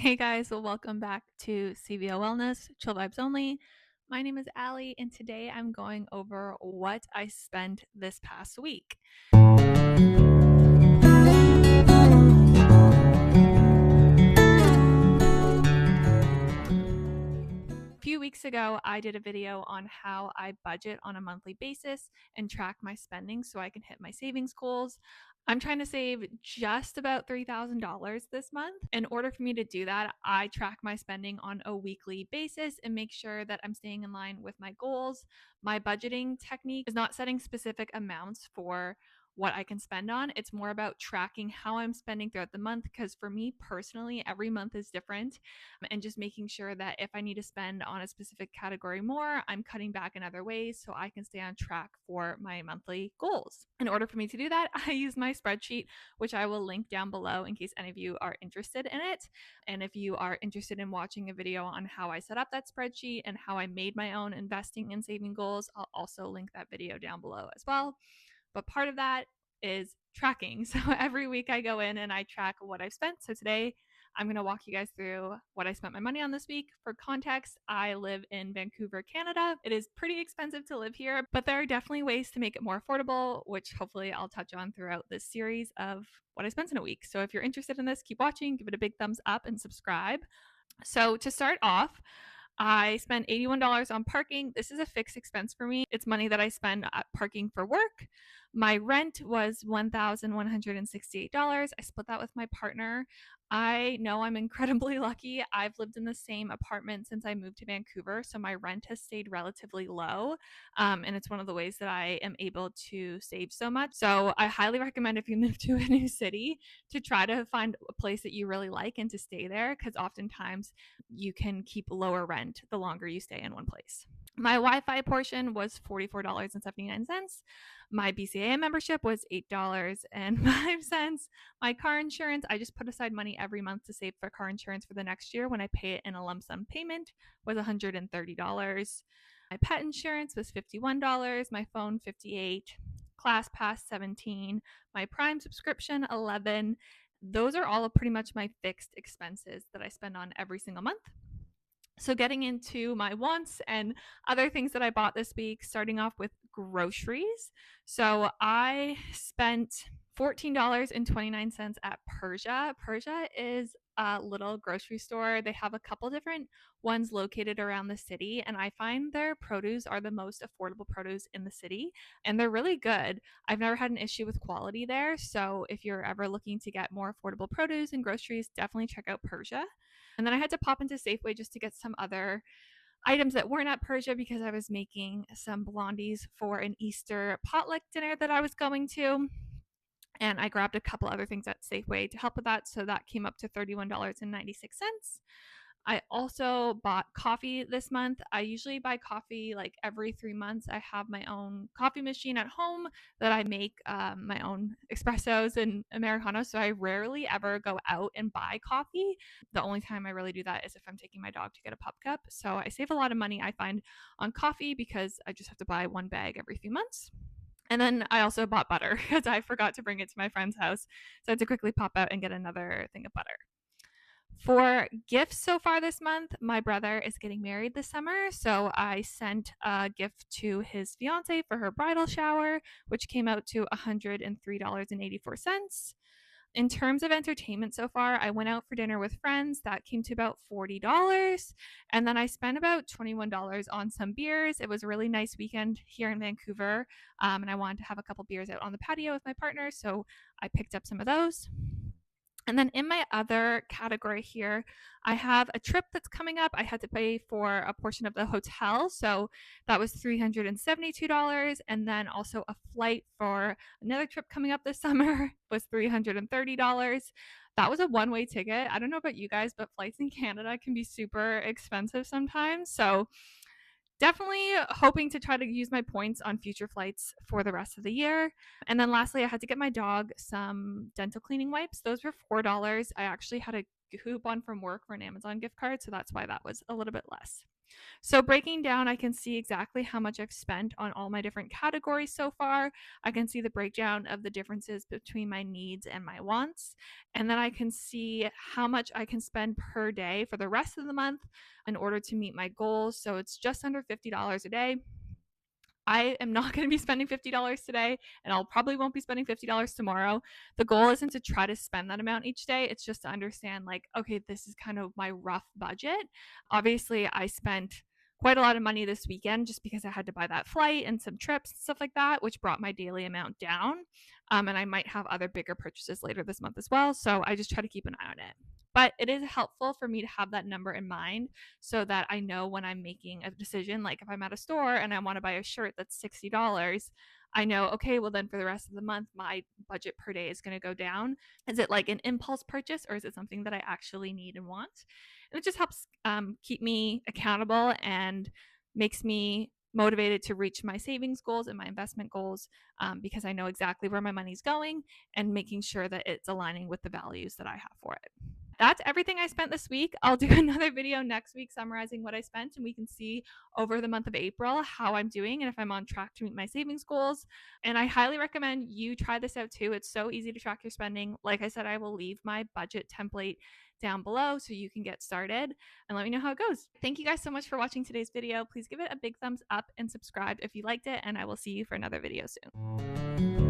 Hey guys, well, welcome back to CVO Wellness, Chill Vibes Only. My name is Allie, and today I'm going over what I spent this past week. A few weeks ago, I did a video on how I budget on a monthly basis and track my spending so I can hit my savings goals. I'm trying to save just about $3,000 this month. In order for me to do that, I track my spending on a weekly basis and make sure that I'm staying in line with my goals. My budgeting technique is not setting specific amounts for what I can spend on. It's more about tracking how I'm spending throughout the month because for me personally, every month is different, and just making sure that if I need to spend on a specific category more, I'm cutting back in other ways so I can stay on track for my monthly goals. In order for me to do that, I use my spreadsheet, which I will link down below in case any of you are interested in it. And if you are interested in watching a video on how I set up that spreadsheet and how I made my own investing and saving goals, I'll also link that video down below as well. But part of that is tracking. So every week I go in and I track what I've spent. So today I'm going to walk you guys through what I spent my money on this week. For context, I live in Vancouver, Canada. It is pretty expensive to live here, but there are definitely ways to make it more affordable, which hopefully I'll touch on throughout this series of what I spent in a week. So if you're interested in this, keep watching, give it a big thumbs up and subscribe. So to start off, I spent $81 on parking. This is a fixed expense for me. It's money that I spend at parking for work. My rent was $1,168. I split that with my partner. I know I'm incredibly lucky. I've lived in the same apartment since I moved to Vancouver, so my rent has stayed relatively low. And it's one of the ways that I am able to save so much. So I highly recommend if you move to a new city to try to find a place that you really like and to stay there, because oftentimes you can keep lower rent the longer you stay in one place. My Wi-Fi portion was $44.79. My BCAA membership was $8.05. My car insurance, I just put aside money every month to save for car insurance for the next year when I pay it in a lump sum payment, was $130. My pet insurance was $51, my phone $58, ClassPass $17, my Prime subscription $11. Those are all pretty much my fixed expenses that I spend on every single month. So getting into my wants and other things that I bought this week, starting off with groceries. So I spent $14.29 at Persia. Persia is a little grocery store. They have a couple different ones located around the city, and I find their produce are the most affordable produce in the city, and they're really good. I've never had an issue with quality there, so if you're ever looking to get more affordable produce and groceries, definitely check out Persia. And then I had to pop into Safeway just to get some other items that weren't at Persia because I was making some blondies for an Easter potluck dinner that I was going to. And I grabbed a couple other things at Safeway to help with that. So that came up to $31.96. I also bought coffee this month. I usually buy coffee like every 3 months. I have my own coffee machine at home that I make my own espressos and Americanos. So I rarely ever go out and buy coffee. The only time I really do that is if I'm taking my dog to get a pup cup. So I save a lot of money, I find, on coffee because I just have to buy one bag every few months. And then I also bought butter because I forgot to bring it to my friend's house. So I had to quickly pop out and get another thing of butter. For gifts so far this month, my brother is getting married this summer, so I sent a gift to his fiance for her bridal shower, which came out to $103.84. In terms of entertainment so far, I went out for dinner with friends. That came to about $40. And then I spent about $21 on some beers. It was a really nice weekend here in Vancouver, and I wanted to have a couple beers out on the patio with my partner, so I picked up some of those. And then in my other category here, I have a trip that's coming up. I had to pay for a portion of the hotel. So that was $372. And then also a flight for another trip coming up this summer was $330. That was a one-way ticket. I don't know about you guys, but flights in Canada can be super expensive sometimes. So definitely hoping to try to use my points on future flights for the rest of the year. And then lastly, I had to get my dog some dental cleaning wipes. Those were $4. I actually had to coupon from work for an Amazon gift card, so that's why that was a little bit less. So breaking down, I can see exactly how much I've spent on all my different categories so far. I can see the breakdown of the differences between my needs and my wants. And then I can see how much I can spend per day for the rest of the month in order to meet my goals. So it's just under $50 a day. I am not going to be spending $50 today, and I'll probably won't be spending $50 tomorrow. The goal isn't to try to spend that amount each day. It's just to understand, like, okay, this is kind of my rough budget. Obviously, I spent quite a lot of money this weekend just because I had to buy that flight and some trips and stuff like that, which brought my daily amount down. And I might have other bigger purchases later this month as well. So I just try to keep an eye on it. But it is helpful for me to have that number in mind so that I know when I'm making a decision, like if I'm at a store and I want to buy a shirt that's $60, I know, okay, well, then for the rest of the month, my budget per day is going to go down. Is it like an impulse purchase, or is it something that I actually need and want? And it just helps keep me accountable and makes me motivated to reach my savings goals and my investment goals, because I know exactly where my money's going and making sure that it's aligning with the values that I have for it. That's everything I spent this week. I'll do another video next week summarizing what I spent, and we can see over the month of April how I'm doing and if I'm on track to meet my savings goals. And I highly recommend you try this out too. It's so easy to track your spending. Like I said, I will leave my budget template down below so you can get started and let me know how it goes. Thank you guys so much for watching today's video. Please give it a big thumbs up and subscribe if you liked it, and I will see you for another video soon.